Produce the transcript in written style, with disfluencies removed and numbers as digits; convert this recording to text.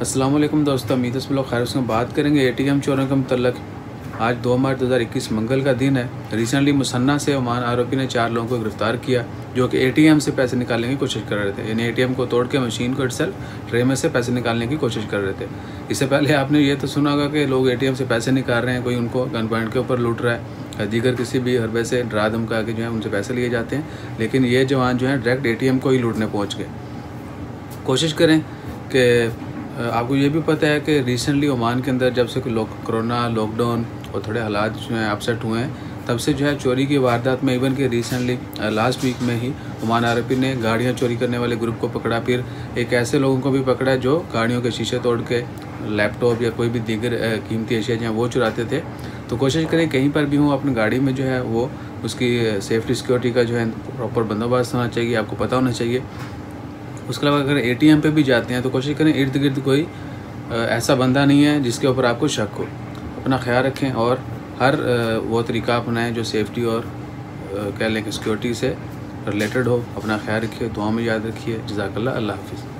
अस्सलाम वालेकुम दोस्तों, उम्मीद है सब लोग खैर से बात करेंगे एटीएम चोरों के मतलब। आज 2 मार्च 2021 मंगल का दिन है। रिसेंटली मुसन्ना से ओमान आरोपी ने 4 लोगों को गिरफ्तार किया जो कि एटीएम से पैसे निकालने की कोशिश कर रहे थे। यानी एटीएम को तोड़ के मशीन को इटसेल्फ ट्रे में से पैसे निकालने की कोशिश कर रहे थे। इससे पहले आपने ये तो सुना होगा कि लोग एटीएम से पैसे निकाल रहे हैं, कोई उनको गन पॉइंट के ऊपर लूट रहा है, दीगर किसी भी हरबे से डरा धमका के जो है उनसे पैसे लिए जाते हैं। लेकिन ये जवान जो है डायरेक्ट एटीएम को ही लूटने पहुँच गए। कोशिश करें कि आपको ये भी पता है कि रिसेंटली ओमान के अंदर जब से कोरोना लॉकडाउन और थोड़े हालात जो हैं अपसेट हुए हैं, तब से जो है चोरी की वारदात में इवन कि रिसेंटली लास्ट वीक में ही ओमान आरोपी ने गाड़ियां चोरी करने वाले ग्रुप को पकड़ा। फिर एक ऐसे लोगों को भी पकड़ा जो गाड़ियों के शीशे तोड़ के लैपटॉप या कोई भी दीगर कीमती अशिया जो हैं वो चुराते थे। तो कोशिश करें कहीं पर भी हो अपनी गाड़ी में जो है वो उसकी सेफ्टी सिक्योरिटी का जो है प्रॉपर बंदोबस्त होना चाहिए, आपको पता होना चाहिए। उसके अलावा अगर एटीएम पे भी जाते हैं तो कोशिश करें इर्द गिर्द कोई ऐसा बंदा नहीं है जिसके ऊपर आपको शक हो। अपना ख्याल रखें और हर वो तरीका अपनाएं जो सेफ्टी और कह लें कि सिक्योरिटी से रिलेटेड हो। अपना ख्याल रखिए, दुआ में याद रखिए। जज़ाकल्लाह, अल्लाह हाफ़िज़।